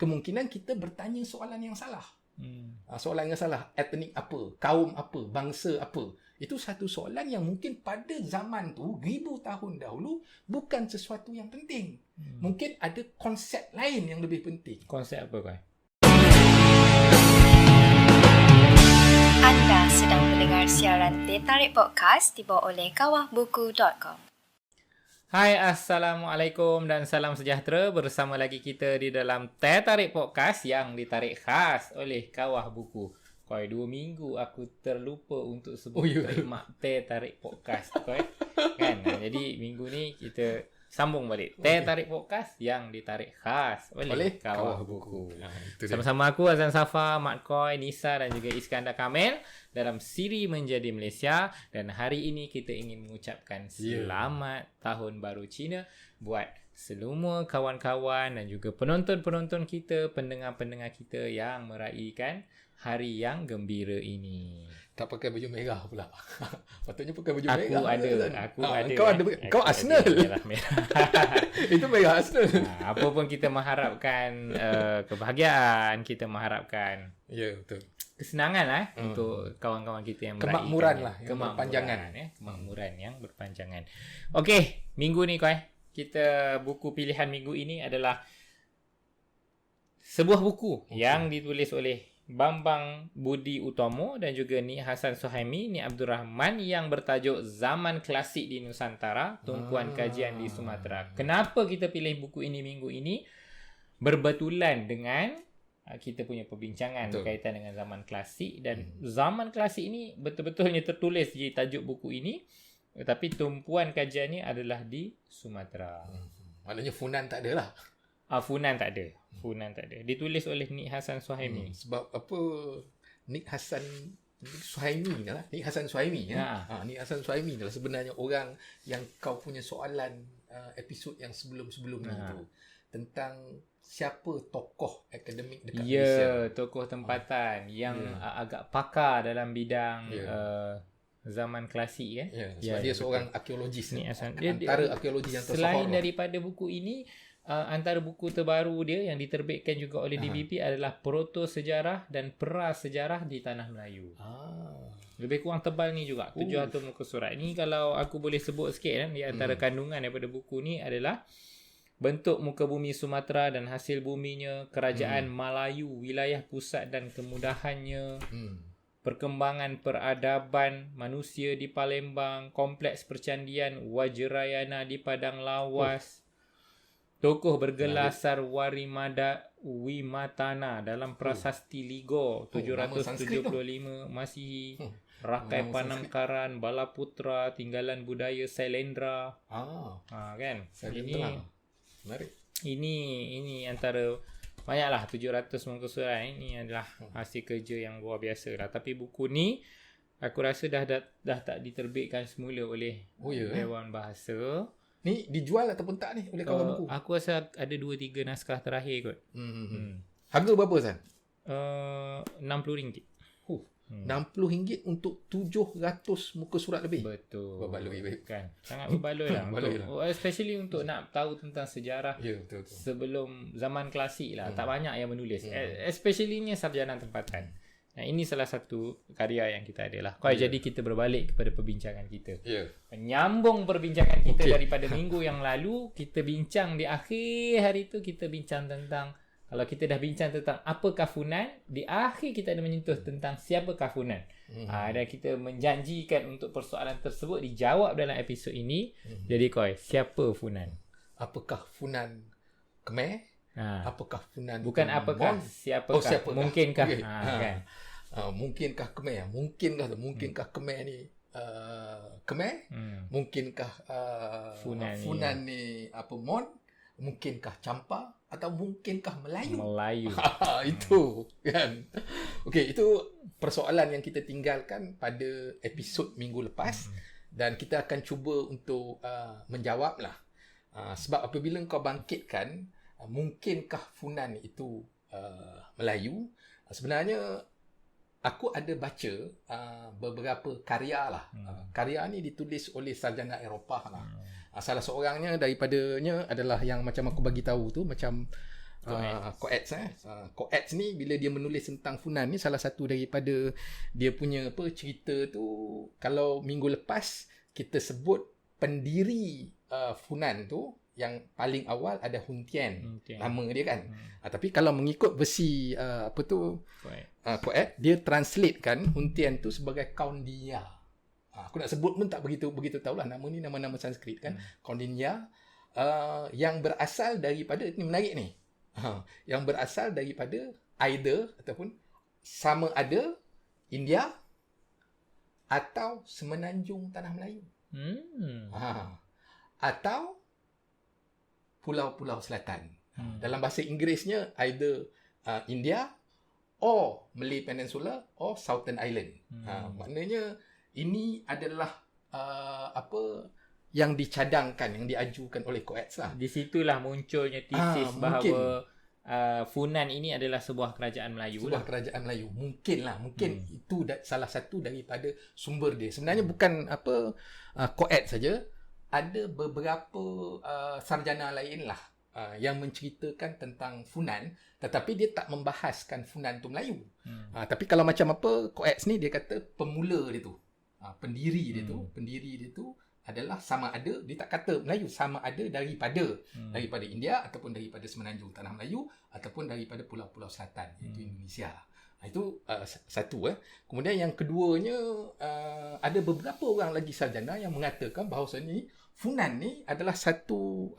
kemungkinan kita bertanya soalan yang salah. Soalan yang salah, etnik apa, kaum apa, bangsa apa. Itu satu soalan yang mungkin pada zaman tu, 1000 tahun dahulu, bukan sesuatu yang penting. Mungkin ada konsep lain yang lebih penting. Konsep apa kau? Anda sedang mendengar siaran Teh Tarik Podcast dibawa oleh kawahbuku.com. Hai, Assalamualaikum dan salam sejahtera. Bersama lagi kita di dalam Teh Tarik Podcast yang ditarik khas oleh Kawah Buku. Koi 2 minggu aku terlupa untuk sebut terima Teh Tarik Podcast. Koi kan? Jadi minggu ni kita sambung balik. Teh Tarik Podcast yang ditarik khas oleh Kawah Buku. Sama-sama aku Azan Safa, Mat Koi, Nisa dan juga Iskandar Kamil dalam siri Menjadi Malaysia, dan hari ini kita ingin mengucapkan selamat Tahun Baru Cina buat semua kawan-kawan dan juga penonton-penonton kita, pendengar-pendengar kita yang meraihkan hari yang gembira ini. Tak pakai baju merah pula. Patutnya pakai baju Aku merah. Aku ada. Kau Arsenal. Itu merah Arsenal. Apa pun kita mengharapkan kebahagiaan, kita mengharapkan betul. kesenangan untuk kawan-kawan kita yang kemakmuran meraihkan lah, yang berpanjangan. Kemakmuran yang berpanjangan. Okey, minggu ni kita buku pilihan minggu ini adalah sebuah buku yang ditulis oleh Bambang Budi Utomo dan juga Nik Hassan Suhaimi, Nik Abdul Rahman, yang bertajuk Zaman Klasik di Nusantara, Tumpuan Kajian di Sumatera. Kenapa kita pilih buku ini minggu ini? Berbetulan dengan kita punya perbincangan berkaitan dengan zaman klasik, dan zaman klasik ini betul-betulnya tertulis di tajuk buku ini, tetapi tumpuan kajiannya adalah di Sumatera. Maknanya Funan tak ada lah. Funan tak ada. Ditulis oleh Nik Hassan Suhaimi. Sebab apa Nik Hassan Suhaimi adalah Nik Hassan Suhaimi Nik Hassan Suhaimi adalah sebenarnya orang yang kau punya soalan episod yang sebelum-sebelum ni tu, tentang siapa tokoh akademik dekat Malaysia. Tokoh tempatan yang agak pakar dalam bidang zaman klasik kan. Sebab dia seorang arkeologis ni. Dia Antara arkeologis yang tersohor. Selain daripada buku ini, antara buku terbaru dia yang diterbitkan juga oleh DBP adalah Proto Sejarah dan Prasejarah di Tanah Melayu. Lebih kurang tebal ni juga, 700 muka surat. Ini kalau aku boleh sebut sikit kan, di antara kandungan daripada buku ni adalah bentuk muka bumi Sumatera dan hasil buminya, kerajaan Melayu, wilayah pusat dan kemudahannya, perkembangan peradaban manusia di Palembang, kompleks percandian Wajrayana di Padang Lawas, tokoh bergelar Sarwarimada Wimatana dalam Prasasti Ligo 775 Masihi, Rakai Panangkaran, Balaputra, tinggalan budaya Sailendra. Kan? Ini antara banyaklah 700 muka surat. Ini adalah hasil kerja yang luar biasa lah. Tapi buku ni aku rasa dah tak diterbitkan semula oleh Dewan Bahasa. Ni dijual ataupun tak ni oleh kawan buku? Aku rasa ada 2-3 naskah terakhir kot. Harga berapa San? RM60. RM60 untuk 700 muka surat lebih. Betul. Berbaloi kan. Sangat berbaloi lah. Especially untuk nak tahu tentang sejarah betul. Sebelum zaman klasik lah. Tak banyak yang menulis. Especially-nya sarjana tempatan. Nah, ini salah satu karya yang kita ada lah. Jadi kita berbalik kepada perbincangan kita. Menyambung perbincangan kita daripada minggu yang lalu. Kita bincang di akhir hari tu, kita bincang tentang, kalau kita dah bincang tentang apakah Funan, di akhir kita ada menyentuh tentang siapakah Funan. Dan kita menjanjikan untuk persoalan tersebut dijawab dalam episod ini. Jadi siapa Funan? Apakah Funan Khmer? Apakah Funan bukan apakah, siapakah? Siapakah? Mungkinkah? Kan? Mungkinkah Khmer? Mungkinkah Khmer ni Khmer? Mungkinkah Funan ni Mon? Mungkinkah Champa? Atau mungkinkah Melayu? Itu kan. Okey, itu persoalan yang kita tinggalkan pada episod minggu lepas, dan kita akan cuba untuk menjawab lah. Sebab apabila kau bangkitkan mungkinkah Funan itu Melayu, sebenarnya aku ada baca beberapa karya lah. Karya ni ditulis oleh sarjana Eropah lah. Salah seorangnya daripadanya adalah yang macam aku bagi tahu tu, macam Coates. Coates ni bila dia menulis tentang Funan ni, salah satu daripada dia punya cerita tu, kalau minggu lepas kita sebut pendiri Funan tu, yang paling awal ada Hun Tien, nama dia kan. Tapi kalau mengikut versi Coates, dia translatekan Hun Tien tu sebagai Kaundinya. Aku nak sebut pun tak begitu tahulah, nama ni nama-nama Sanskrit kan. Kaundinya, yang berasal daripada, ini menarik ni, yang berasal daripada either ataupun sama ada India atau semenanjung Tanah Melayu, atau pulau-pulau selatan. Dalam bahasa Inggerisnya either India or Malay Peninsula or Southern Island. Maknanya ini adalah yang dicadangkan, yang diajukan oleh Coates lah. Di situlah munculnya tesis bahawa Funan ini adalah sebuah kerajaan Melayu. Sebuah kerajaan Melayu. Mungkin itu salah satu daripada sumber dia. Sebenarnya bukan Coates saja, ada beberapa sarjana lain lah yang menceritakan tentang Funan, tetapi dia tak membahaskan Funan tu Melayu. Tapi kalau macam Coates ni dia kata pemula dia tu, pendiri dia tu adalah sama ada, dia tak kata Melayu, sama ada daripada India ataupun daripada semenanjung Tanah Melayu ataupun daripada pulau-pulau selatan, iaitu Indonesia. Itu satu. Kemudian yang keduanya, ada beberapa orang lagi sarjana yang mengatakan bahawasanya Funan ni adalah satu,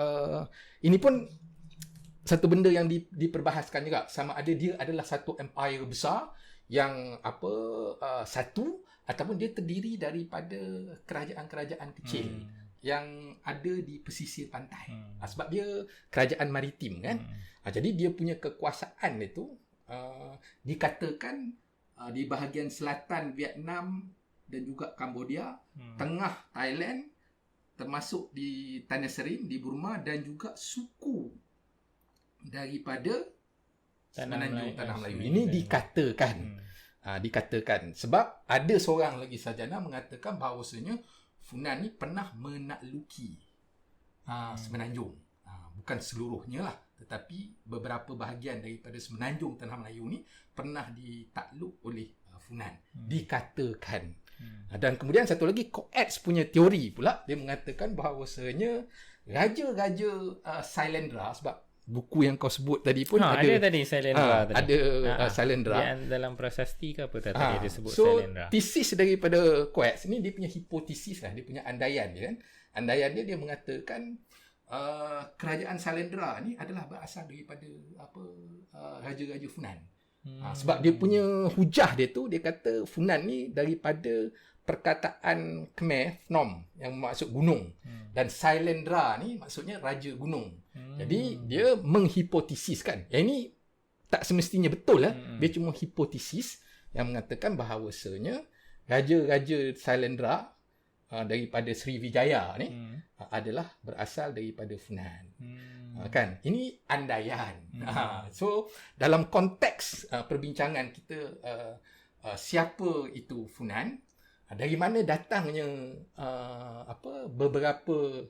ini pun satu benda yang diperbahaskan juga, sama ada dia adalah satu empire besar yang satu, ataupun dia terdiri daripada kerajaan-kerajaan kecil yang ada di pesisir pantai. Sebab dia kerajaan maritim kan. Jadi dia punya kekuasaan itu dikatakan di bahagian selatan Vietnam dan juga Cambodia, tengah Thailand, termasuk di Tanah Serim di Burma, dan juga suku daripada semenanjung Tanah Melayu. Ini dikatakan sebab ada seorang lagi sarjana mengatakan bahawasanya Funan ni pernah menakluki semenanjung, bukan seluruhnya lah, tetapi beberapa bahagian daripada semenanjung Tanah Melayu ni pernah ditakluk oleh Funan, dikatakan. Dan kemudian satu lagi, Coates punya teori pula, dia mengatakan bahawasanya raja-raja Sailendra, sebab buku yang kau sebut tadi pun ada tadi Sailendra tadi. Ada Sailendra. Yang dalam prasasti ke apa tadi dia sebut Sailendra. Tesis daripada Coates ni, dia punya hipotesis lah, dia punya andaian dia kan. Andaian dia mengatakan kerajaan Sailendra ni adalah berasal daripada raja-raja Funan. Sebab dia punya hujah dia tu, dia kata Funan ni daripada perkataan Khmer Phnom yang maksud gunung, dan Sailendra ni maksudnya raja gunung. Jadi dia menghipotesiskan, yang ini tak semestinya betul lah. Dia cuma hipotesis yang mengatakan bahawasanya raja-raja Sailendra daripada Sriwijaya ni adalah berasal daripada Funan. Kan, ini andaian. So dalam konteks perbincangan kita, siapa itu Funan, dari mana datangnya beberapa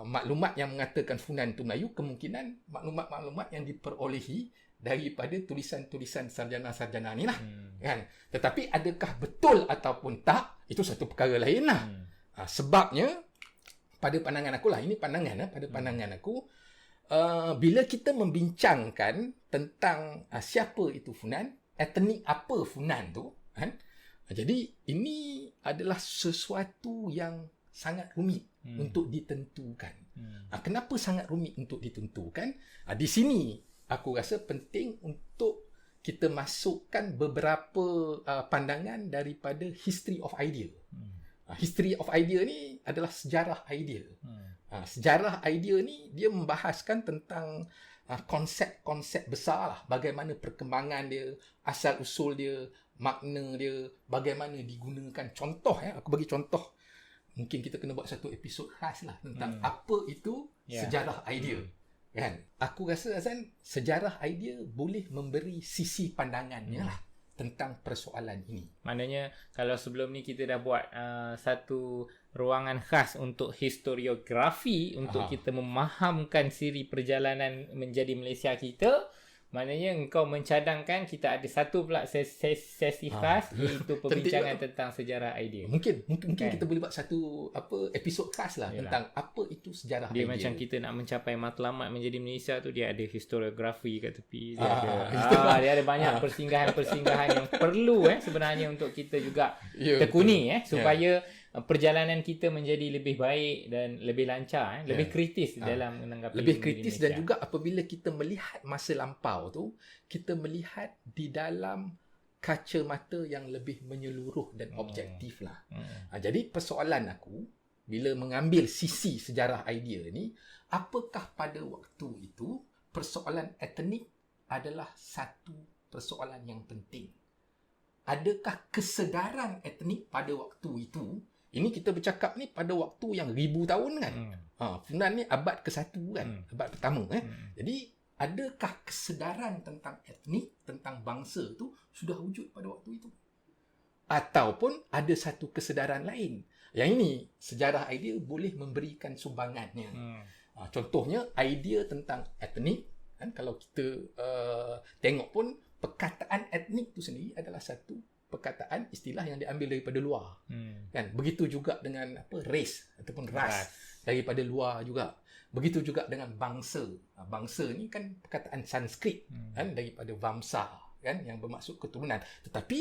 maklumat yang mengatakan Funan itu Melayu, kemungkinan maklumat-maklumat yang diperolehi daripada tulisan-tulisan sarjana-sarjana ni lah. Kan? Tetapi adakah betul ataupun tak, itu satu perkara lain lah. Sebabnya pada pandangan aku lah, ini pandangan pada pandangan aku, bila kita membincangkan tentang siapa itu Funan, etnik apa Funan tu kan, jadi ini adalah sesuatu yang sangat rumit untuk ditentukan. Kenapa sangat rumit untuk ditentukan? Di sini aku rasa penting untuk kita masukkan beberapa pandangan daripada history of idea. History of idea ni adalah sejarah idea. Sejarah idea ni dia membahaskan tentang konsep-konsep besar lah, bagaimana perkembangan dia, asal-usul dia, makna dia, bagaimana digunakan. Contoh aku bagi contoh, mungkin kita kena buat satu episod khas lah tentang apa itu sejarah idea. Kan? Aku rasa Azan, sejarah idea boleh memberi sisi pandangannya lah tentang persoalan ini. Maknanya kalau sebelum ni kita dah buat satu ruangan khas untuk historiografi untuk kita memahamkan siri perjalanan menjadi Malaysia kita. Maknanya engkau mencadangkan kita ada satu pula sesi khas iaitu perbincangan tentang sejarah idea. Mungkin kan? Kita boleh buat satu episod khas lah. Yalah. Tentang apa itu sejarah dia idea. Macam kita nak mencapai matlamat menjadi Malaysia tu, dia ada historiografi kat tepi, dia ada banyak persinggahan-persinggahan yang perlu sebenarnya untuk kita juga tekuni supaya perjalanan kita menjadi lebih baik dan lebih lancar, lebih kritis dalam menanggapi lebih kritis Malaysia. Dan juga apabila kita melihat masa lampau tu, kita melihat di dalam kacamata yang lebih menyeluruh dan objektif lah. Jadi persoalan aku bila mengambil sisi sejarah idea ni, apakah pada waktu itu persoalan etnik adalah satu persoalan yang penting? Adakah kesedaran etnik pada waktu itu? Ini kita bercakap ni pada waktu yang 1000 tahun kan. Funan ni abad ke-1 kan. Abad pertama Jadi adakah kesedaran tentang etnik, tentang bangsa tu sudah wujud pada waktu itu? Ataupun ada satu kesedaran lain? Yang ini sejarah idea boleh memberikan sumbangannya. Contohnya idea tentang etnik kan, kalau kita tengok pun perkataan etnik tu sendiri adalah satu perkataan istilah yang diambil daripada luar. Kan, begitu juga dengan race ataupun ras daripada luar juga. Begitu juga dengan bangsa. Bangsa ni kan perkataan Sanskrit kan, daripada Vamsa kan, yang bermaksud keturunan. Tetapi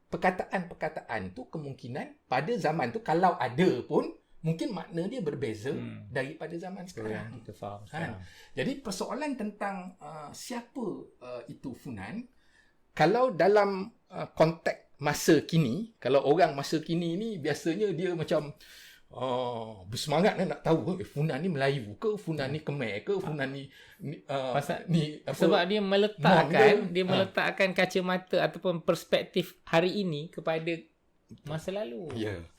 perkataan-perkataan tu kemungkinan pada zaman tu kalau ada pun mungkin makna dia berbeza daripada zaman sekarang. Kita faham kan? Jadi persoalan tentang siapa itu Funan, kalau dalam konteks masa kini, kalau orang masa kini ni biasanya dia macam bersemangat nak tahu Funan ni Melayu ke, Funan ni Khmer ke, Funan ni sebab dia meletakkan kacamata ataupun perspektif hari ini kepada masa lalu.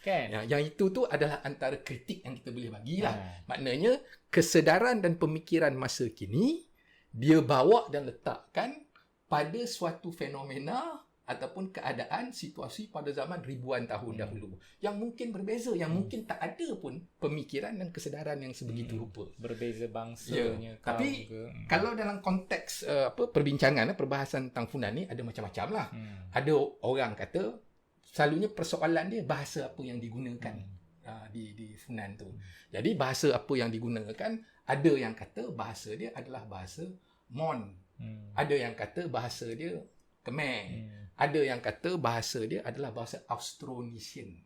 Kan? Yang itu tu adalah antara kritik yang kita boleh bagilah. Maknanya kesedaran dan pemikiran masa kini dia bawa dan letakkan pada suatu fenomena ataupun keadaan situasi pada zaman ribuan tahun dahulu yang mungkin berbeza, yang mungkin tak ada pun pemikiran dan kesedaran yang sebegitu rupa. Berbeza bangsanya. Tapi kalau dalam konteks perbincangan, perbahasan tentang Funan ni ada macam-macam lah. Ada orang kata selalunya persoalan dia bahasa apa yang digunakan di Funan tu. Jadi bahasa apa yang digunakan, ada yang kata bahasa dia adalah bahasa Mon. Ada yang kata bahasa dia Khmer. Ada yang kata bahasa dia adalah bahasa Austronesian.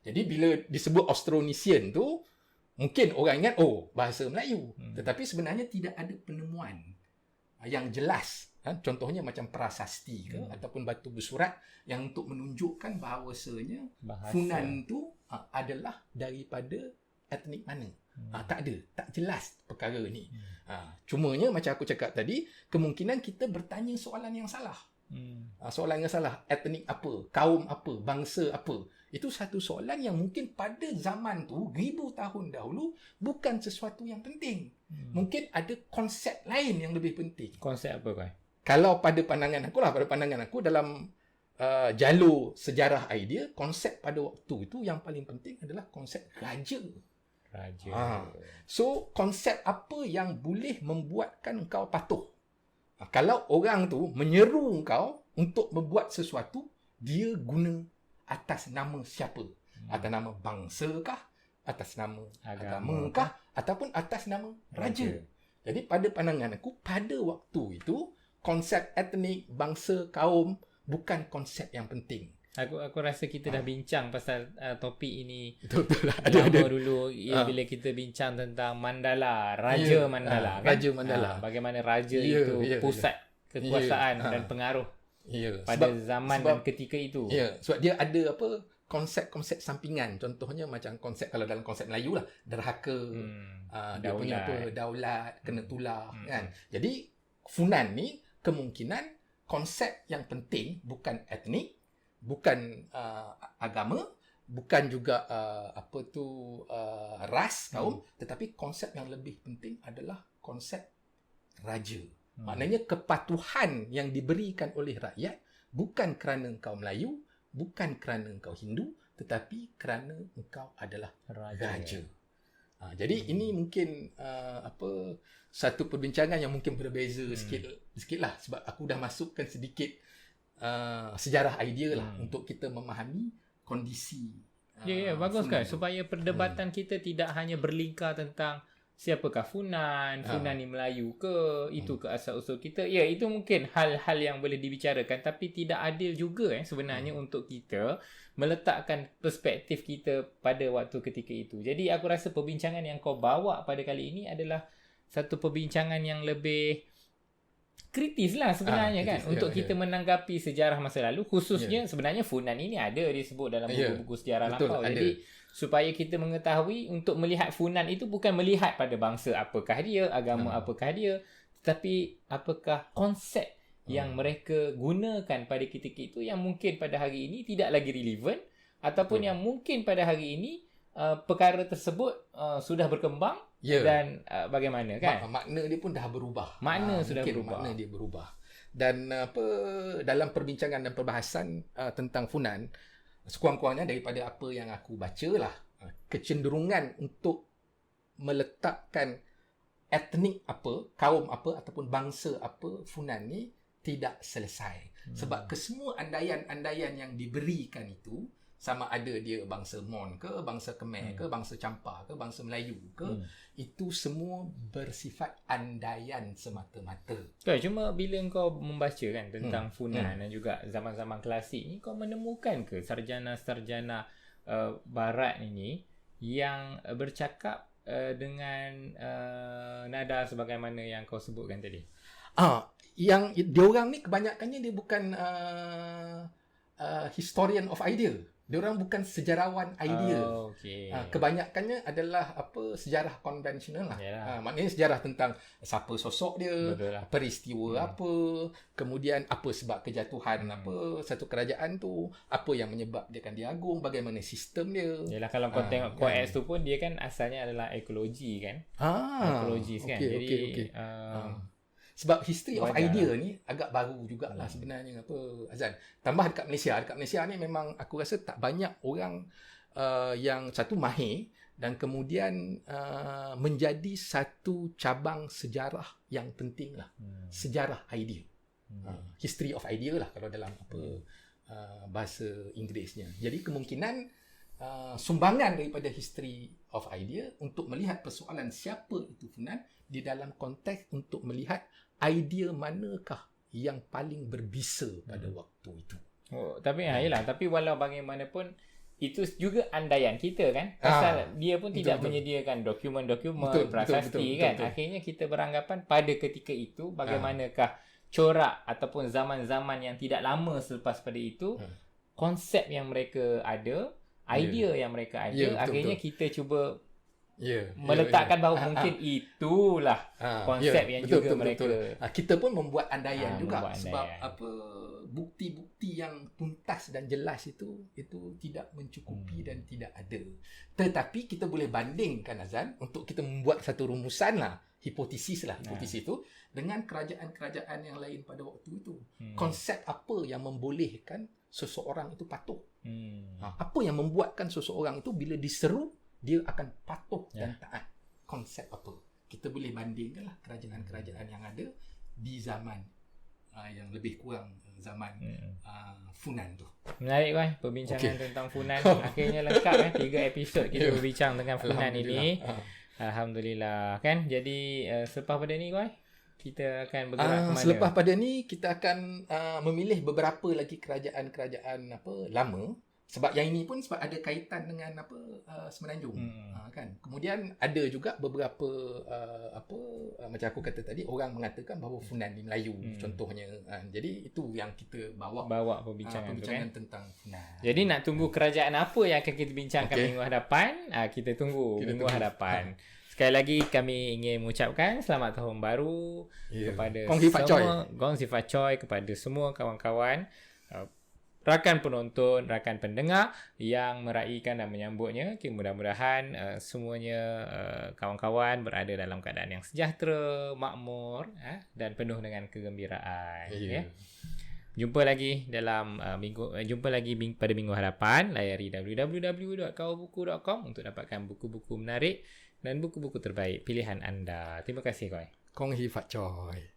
Jadi bila disebut Austronesian tu, mungkin orang ingat bahasa Melayu. Tetapi sebenarnya tidak ada penemuan yang jelas. Contohnya macam prasasti ke ataupun batu bersurat yang untuk menunjukkan bahawasanya Funan tu adalah daripada etnik mana. Tak ada, tak jelas perkara ni. Cumanya macam aku cakap tadi, kemungkinan kita bertanya soalan yang salah. Soalan yang salah, etnik apa, kaum apa, bangsa apa. Itu satu soalan yang mungkin pada zaman tu 1000 tahun dahulu bukan sesuatu yang penting. Mungkin ada konsep lain yang lebih penting. Konsep apa kau? Kalau pada pandangan aku dalam jalur sejarah idea, konsep pada waktu itu yang paling penting adalah konsep raja. So konsep apa yang boleh membuatkan kau patuh? Kalau orang tu menyeru kau untuk membuat sesuatu, dia guna atas nama siapa? Atas nama bangsa kah? Atas nama agama kah? Ataupun atas nama raja? Jadi pada pandangan aku, pada waktu itu konsep etnik, bangsa, kaum bukan konsep yang penting. Aku rasa kita dah bincang pasal topik ini. Betul lah. Ada dulu bila kita bincang tentang Mandala, Raja Mandala. Kan? Raja Mandala. Bagaimana raja itu pusat kekuasaan dan pengaruh pada zaman dan ketika itu. Sebab dia ada konsep-konsep sampingan. Contohnya macam konsep, kalau dalam konsep Melayu lah, derhaka, dia punya daulat, kena tular kan. Jadi Funan ni kemungkinan konsep yang penting bukan etnik, bukan agama, bukan juga ras kaum, tetapi konsep yang lebih penting adalah konsep raja. Maknanya kepatuhan yang diberikan oleh rakyat bukan kerana kau Melayu, bukan kerana kau Hindu, tetapi kerana engkau adalah raja. Jadi ini mungkin satu perbincangan yang mungkin berbeza sikit lah, sebab aku dah masukkan sedikit sejarah idea lah untuk kita memahami kondisi. Bagus kan, supaya perdebatan kita tidak hanya berlingkar tentang siapakah Funan ni Melayu ke, itu ke asal-usul kita. Itu mungkin hal-hal yang boleh dibicarakan, tapi tidak adil juga sebenarnya untuk kita meletakkan perspektif kita pada waktu ketika itu. Jadi aku rasa perbincangan yang kau bawa pada kali ini adalah satu perbincangan yang lebih kritis lah sebenarnya untuk kita menanggapi sejarah masa lalu, khususnya sebenarnya Funan ini ada disebut dalam buku-buku sejarah lampau. Jadi supaya kita mengetahui, untuk melihat Funan itu bukan melihat pada bangsa apakah dia, agama apakah dia, tetapi apakah konsep yang mereka gunakan pada ketika itu yang mungkin pada hari ini tidak lagi relevan, ataupun yang mungkin pada hari ini perkara tersebut sudah berkembang dan bagaimana kan? Makna dia pun dah berubah. Makna dia berubah. Dan dalam perbincangan dan perbahasan tentang Funan, sekurang-kurangnya daripada apa yang aku baca lah, kecenderungan untuk meletakkan etnik apa, kaum apa ataupun bangsa apa Funan ni tidak selesai. Sebab kesemua andaian-andaian yang diberikan itu, sama ada dia bangsa Mon ke, bangsa Khmer ke, bangsa Champa ke, bangsa Melayu ke, itu semua bersifat andaian semata-mata. Cuma bila kau membaca kan tentang Funan dan juga zaman-zaman klasik ni, kau menemukan ke sarjana-sarjana barat ini yang bercakap dengan nada sebagaimana yang kau sebutkan tadi? Yang diorang ni kebanyakannya dia bukan historian of idea. Diorang bukan sejarawan idea. Kebanyakannya adalah sejarah konvensional lah. Maknanya sejarah tentang siapa sosok dia, peristiwa apa, kemudian apa sebab kejatuhan satu kerajaan tu, apa yang menyebabkan dia agung, bagaimana sistem dia. Yalah, kalau kau tengok Coetzee tu pun dia kan asalnya adalah ekologi kan. Ekologis kan. Jadi sebab history of idea ni agak baru jugalah sebenarnya Azan. Tambah dekat Malaysia ni memang aku rasa tak banyak orang yang satu mahir dan kemudian menjadi satu cabang sejarah yang penting lah. Sejarah idea. History of idea lah kalau dalam bahasa Inggerisnya. Jadi kemungkinan sumbangan daripada history of idea untuk melihat persoalan siapa itu Funan di dalam konteks untuk melihat idea manakah yang paling berbisa pada waktu itu. Tapi walau bagaimanapun itu juga andaian kita kan. Pasal dia pun tidak menyediakan dokumen-dokumen prasasti kan. Akhirnya kita beranggapan pada ketika itu bagaimanakah corak ataupun zaman-zaman yang tidak lama selepas pada itu, konsep yang mereka ada, idea yang mereka ada, akhirnya kita cuba meletakkan bahawa mungkin itulah konsep yang juga mereka. Kita pun membuat andaian juga sebab bukti-bukti yang tuntas dan jelas itu tidak mencukupi dan tidak ada. Tetapi kita boleh bandingkan Azan untuk kita membuat satu rumusan lah, hipotesis itu dengan kerajaan-kerajaan yang lain pada waktu itu. Konsep apa yang membolehkan seseorang itu patuh? Apa yang membuatkan seseorang itu bila diseru dia akan patuh dan taat? Konsep apa? Kita boleh bandingkanlah kerajaan-kerajaan yang ada di zaman yang lebih kurang zaman Funan tu. Menarik perbincangan tentang Funan. Akhirnya lengkap 3 episod kita berbincang tentang Funan ini. Alhamdulillah kan. Jadi selepas pada ni kita akan bergerak ke mana? Selepas pada ni kita akan memilih beberapa lagi kerajaan-kerajaan lama. Sebab yang ini pun sebab ada kaitan dengan Semenanjung kan. Kemudian ada juga beberapa macam aku kata tadi, orang mengatakan bahawa Funan ni Melayu contohnya. Jadi itu yang kita bawa perbincangan kan? Tentang Funan. Jadi nak tunggu kerajaan apa yang akan kita bincangkan minggu hadapan? Kita tunggu minggu hadapan. Sekali lagi kami ingin mengucapkan selamat tahun baru kepada semua Gongsi Fat Choi, kepada semua kawan-kawan, rakan penonton, rakan pendengar yang meraihkan dan menyambutnya. Mudah-mudahan semuanya kawan-kawan berada dalam keadaan yang sejahtera, makmur dan penuh dengan kegembiraan. Jumpa lagi dalam pada minggu hadapan. Layari www.kawahbuku.com untuk dapatkan buku-buku menarik dan buku-buku terbaik pilihan anda. Terima kasih, Koi. Kong Hee Fat Choi.